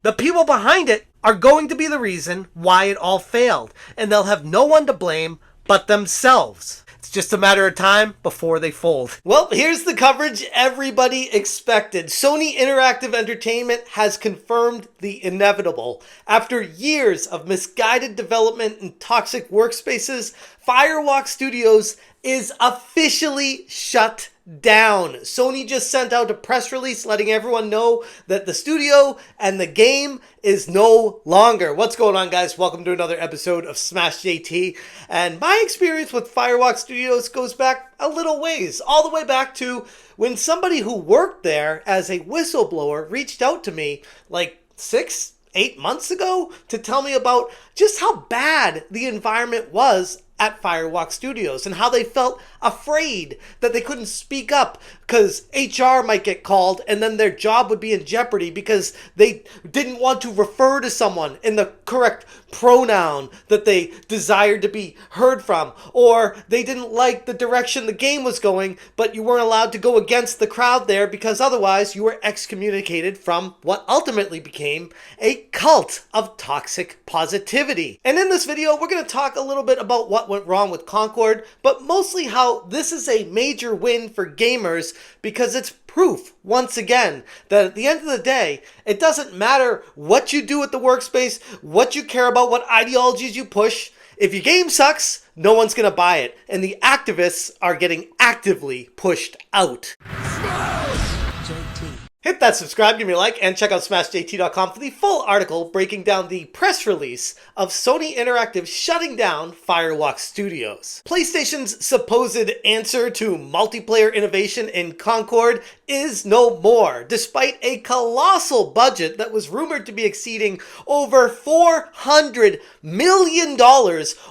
The people behind it are going to be the reason why it all failed, and they'll have no one to blame but themselves. It's just a matter of time before they fold. Well, here's the coverage everybody expected. Sony Interactive Entertainment has confirmed the inevitable. After years of misguided development and toxic workspaces, Firewalk Studios is officially shut down. Sony just sent out a press release letting everyone know that the studio and the game is no longer. What's going on, guys? Welcome to another episode of Smash JT. And my experience with Firewalk Studios goes back a little ways, all the way back to when somebody who worked there as a whistleblower reached out to me like 8 months ago to tell me about just how bad the environment was at Firewalk Studios and how they felt afraid that they couldn't speak up because HR might get called and then their job would be in jeopardy because they didn't want to refer to someone in the correct pronoun that they desired to be heard from, or they didn't like the direction the game was going, but you weren't allowed to go against the crowd there because otherwise you were excommunicated from what ultimately became a cult of toxic positivity. And in this video, we're going to talk a little bit about what went wrong with Concord, but mostly how this is a major win for gamers because it's proof, once again, that at the end of the day, it doesn't matter what you do at the workspace, what you care about, what ideologies you push. If your game sucks, no one's going to buy it. And the activists are getting actively pushed out. Hit that subscribe, give me a like, and check out smashjt.com for the full article breaking down the press release of Sony Interactive shutting down Firewalk Studios. PlayStation's supposed answer to multiplayer innovation in Concord is no more, despite a colossal budget that was rumored to be exceeding over $400 million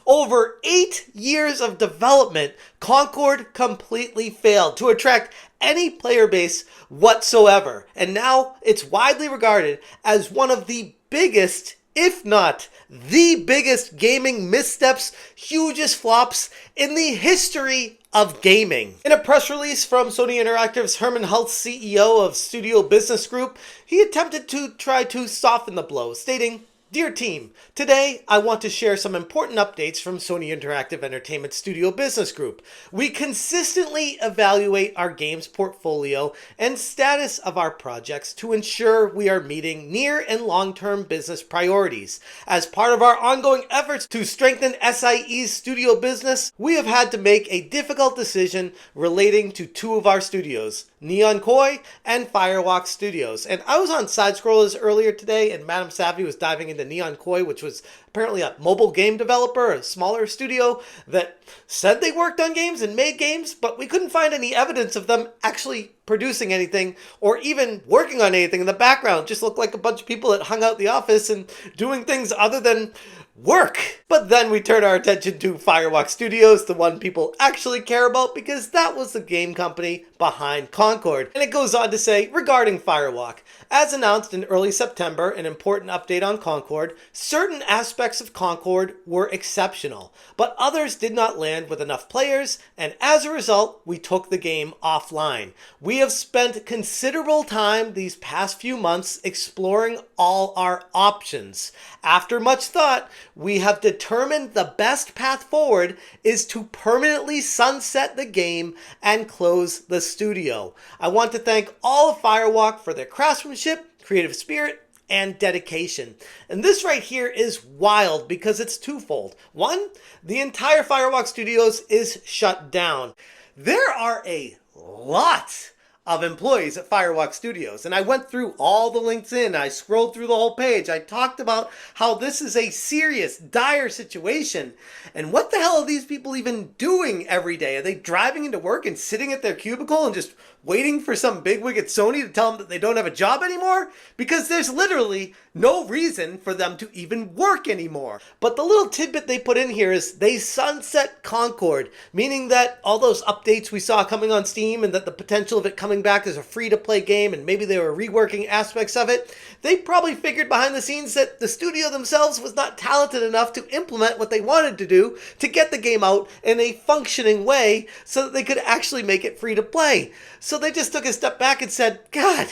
over 8 years of development. Concord completely failed to attract any player base whatsoever. And now it's widely regarded as one of the biggest, if not the biggest gaming missteps, hugest flops in the history of gaming. In a press release from Sony Interactive's Herman Hultz, CEO of Studio Business Group, he attempted to try to soften the blow, stating, "Dear team, today I want to share some important updates from Sony Interactive Entertainment Studio Business Group. We consistently evaluate our games portfolio and status of our projects to ensure we are meeting near and long-term business priorities. As part of our ongoing efforts to strengthen SIE's studio business, we have had to make a difficult decision relating to two of our studios, Neon Koi and Firewalk Studios." And I was on Side Scrollers earlier today, and Madam Savvy was diving into Neon Koi, which was apparently a mobile game developer, a smaller studio that said they worked on games and made games, but we couldn't find any evidence of them actually producing anything or even working on anything in the background. Just looked like a bunch of people that hung out the office and doing things other than work. But then we turn our attention to Firewalk Studios, the one people actually care about, because that was the game company behind Concord. And it goes on to say, regarding Firewalk, as announced in early September, an important update on Concord, certain aspects of Concord were exceptional, but others did not land with enough players, and as a result, we took the game offline. We have spent considerable time these past few months exploring all our options. After much thought, we have determined the best path forward is to permanently sunset the game and close the studio. I want to thank all of Firewalk for their craftsmanship, creative spirit, and dedication. And this right here is wild because it's twofold. One, the entire Firewalk Studios is shut down. There are a lot of employees at Firewalk Studios, and I went through all the LinkedIn, I scrolled through the whole page, I talked about how this is a serious, dire situation, and what the hell are these people even doing every day? Are they driving into work and sitting at their cubicle and just waiting for some bigwig at Sony to tell them that they don't have a job anymore? Because there's literally no reason for them to even work anymore. But the little tidbit they put in here is they sunset Concord, meaning that all those updates we saw coming on Steam and that the potential of it coming back as a free-to-play game, and maybe they were reworking aspects of it, they probably figured behind the scenes that the studio themselves was not talented enough to implement what they wanted to do to get the game out in a functioning way so that they could actually make it free to play. So they just took a step back and said, God,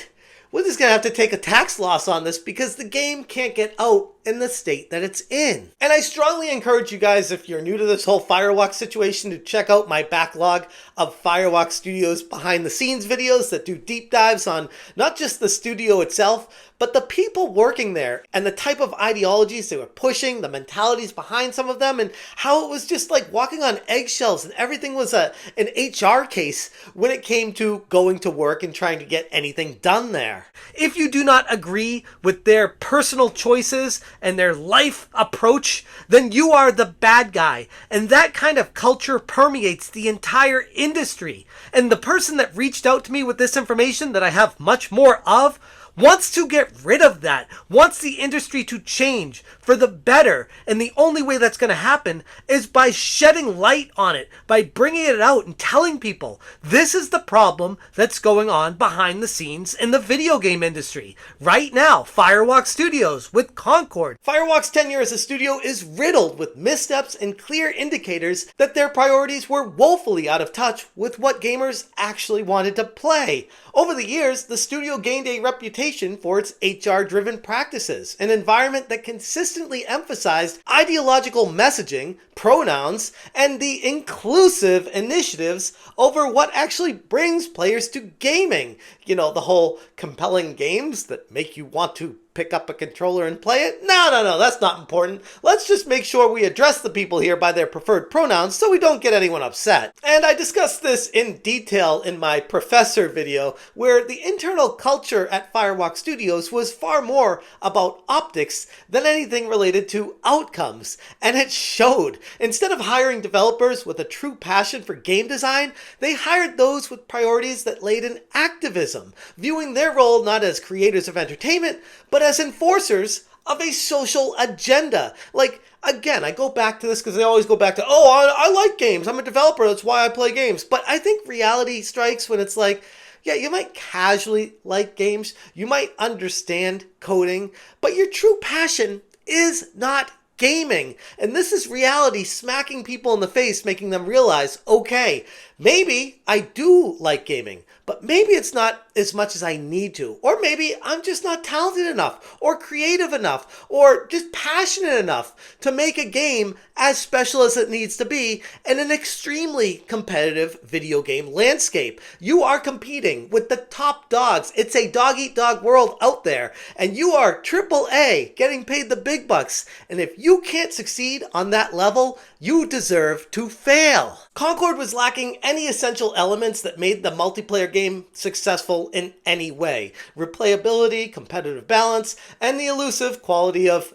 we're just going to have to take a tax loss on this because the game can't get out in the state that it's in. And I strongly encourage you guys, if you're new to this whole Firewalk situation, to check out my backlog of Firewalk Studios behind the scenes videos that do deep dives on not just the studio itself, but the people working there and the type of ideologies they were pushing, the mentalities behind some of them, and how it was just like walking on eggshells and everything was an HR case when it came to going to work and trying to get anything done there. If you do not agree with their personal choices and their life approach, then you are the bad guy. And that kind of culture permeates the entire industry. And the person that reached out to me with this information that I have much more of wants to get rid of that, wants the industry to change for the better. And the only way that's going to happen is by shedding light on it, by bringing it out and telling people this is the problem that's going on behind the scenes in the video game industry. Right now, Firewalk Studios with Concord. Firewalk's tenure as a studio is riddled with missteps and clear indicators that their priorities were woefully out of touch with what gamers actually wanted to play. Over the years, the studio gained a reputation for its HR-driven practices, an environment that consistently emphasized ideological messaging, pronouns, and the inclusive initiatives over what actually brings players to gaming. You know, the whole compelling games that make you want to pick up a controller and play it? No, that's not important. Let's just make sure we address the people here by their preferred pronouns so we don't get anyone upset. And I discussed this in detail in my Professor video, where the internal culture at Firewalk Studios was far more about optics than anything related to outcomes. And it showed. Instead of hiring developers with a true passion for game design, they hired those with priorities that laid in activism, viewing their role not as creators of entertainment, but as enforcers of a social agenda. Like, again, I go back to this because they always go back to, I like games. I'm a developer. That's why I play games. But I think reality strikes when it's like, yeah, you might casually like games. You might understand coding, but your true passion is not gaming. And this is reality smacking people in the face, making them realize, okay, maybe I do like gaming, but maybe it's not as much as I need to. Or maybe I'm just not talented enough or creative enough or just passionate enough to make a game as special as it needs to be in an extremely competitive video game landscape. You are competing with the top dogs. It's a dog-eat-dog world out there, and you are AAA, getting paid the big bucks. And if you can't succeed on that level, you deserve to fail. Concord was lacking any essential elements that made the multiplayer game successful in any way. Replayability, competitive balance, and the elusive quality of,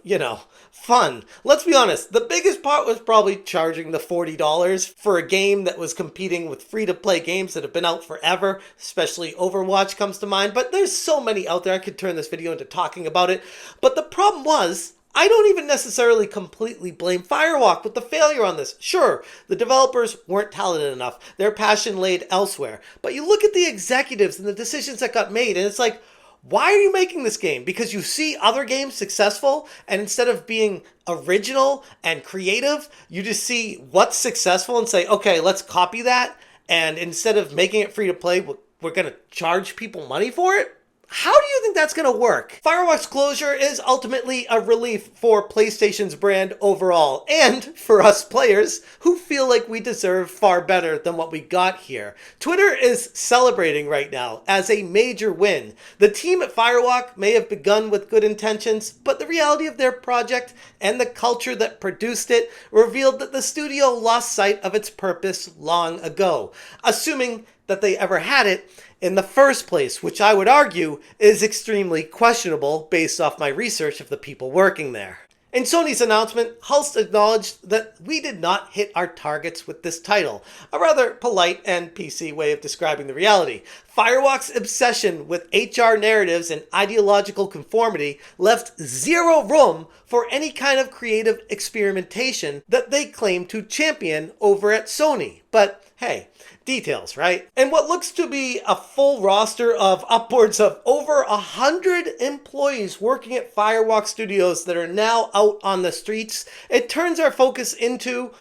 fun. Let's be honest, the biggest part was probably charging the $40 for a game that was competing with free-to-play games that have been out forever, especially Overwatch comes to mind, but there's so many out there. I could turn this video into talking about it. But the problem was, I don't even necessarily completely blame Firewalk with the failure on this. Sure, the developers weren't talented enough. Their passion laid elsewhere. But you look at the executives and the decisions that got made, and it's like, why are you making this game? Because you see other games successful, and instead of being original and creative, you just see what's successful and say, okay, let's copy that. And instead of making it free to play, we're going to charge people money for it? How do you think that's going to work? Firewalk's closure is ultimately a relief for PlayStation's brand overall, and for us players who feel like we deserve far better than what we got here. Twitter is celebrating right now as a major win. The team at Firewalk may have begun with good intentions, but the reality of their project and the culture that produced it revealed that the studio lost sight of its purpose long ago, assuming that they ever had it in the first place, which I would argue is extremely questionable based off my research of the people working there. In Sony's announcement, Hulst acknowledged that we did not hit our targets with this title, a rather polite and PC way of describing the reality. Firewalk's obsession with HR narratives and ideological conformity left zero room for any kind of creative experimentation that they claim to champion over at Sony. But hey, details, right? And what looks to be a full roster of upwards of over 100 employees working at Firewalk Studios that are now out on the streets, it turns our focus into,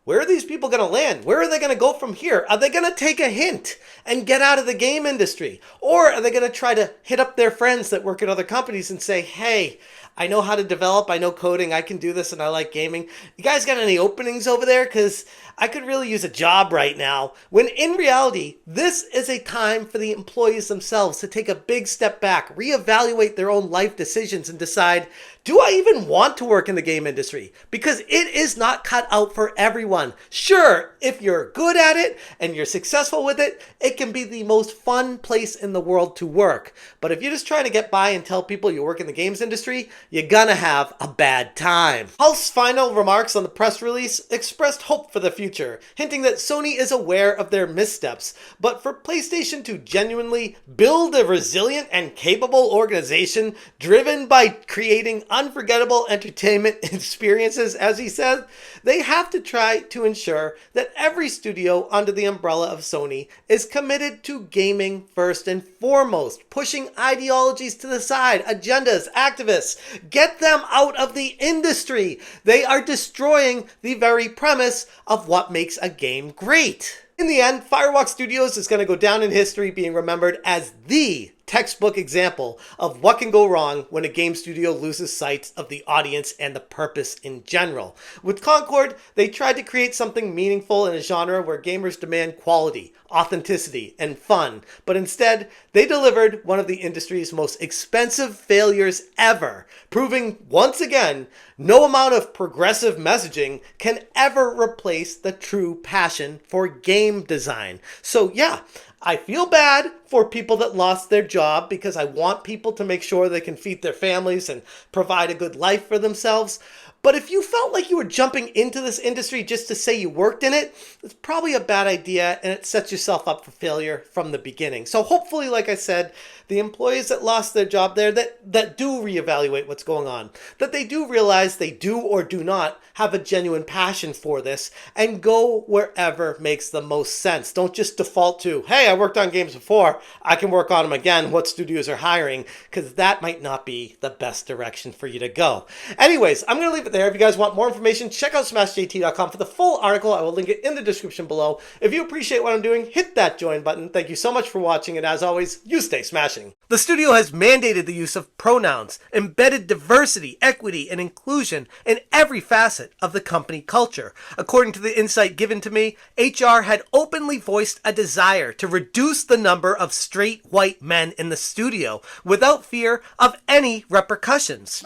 where are these people going to land? Where are they going to go from here? Are they going to take a hint and get out of the game industry? Or are they going to try to hit up their friends that work at other companies and say, hey, I know how to develop, I know coding, I can do this, and I like gaming. You guys got any openings over there? Because I could really use a job right now. When in reality, this is a time for the employees themselves to take a big step back, reevaluate their own life decisions, and decide, do I even want to work in the game industry? Because it is not cut out for everyone. Sure, if you're good at it and you're successful with it, it can be the most fun place in the world to work. But if you're just trying to get by and tell people you work in the games industry, you're gonna have a bad time. Hulse's final remarks on the press release expressed hope for the future, hinting that Sony is aware of their missteps, but for PlayStation to genuinely build a resilient and capable organization driven by creating unforgettable entertainment experiences, as he said, they have to try to ensure that every studio under the umbrella of Sony is committed to gaming first and foremost, pushing ideologies to the side, agendas, activists, get them out of the industry. They are destroying the very premise of what makes a game great. In the end, Firewalk Studios is going to go down in history being remembered as the textbook example of what can go wrong when a game studio loses sight of the audience and the purpose in general. With Concord, they tried to create something meaningful in a genre where gamers demand quality, authenticity, and fun, but instead, they delivered one of the industry's most expensive failures ever, proving once again, no amount of progressive messaging can ever replace the true passion for game design. So yeah, I feel bad for people that lost their job because I want people to make sure they can feed their families and provide a good life for themselves. But if you felt like you were jumping into this industry just to say you worked in it, it's probably a bad idea and it sets yourself up for failure from the beginning. So hopefully, like I said, the employees that lost their job there that do reevaluate what's going on, that they do realize they do or do not have a genuine passion for this and go wherever makes the most sense. Don't just default to, hey, I worked on games before, I can work on them again, what studios are hiring, because that might not be the best direction for you to go. Anyways, I'm going to leave it there. If you guys want more information, check out smashjt.com for the full article. I will link it in the description below. If you appreciate what I'm doing, hit that join button. Thank you so much for watching, and as always, you stay smashing. The studio has mandated the use of pronouns, embedded diversity, equity, and inclusion in every facet of the company culture. According to the insight given to me, HR had openly voiced a desire to reduce the number of straight white men in the studio without fear of any repercussions.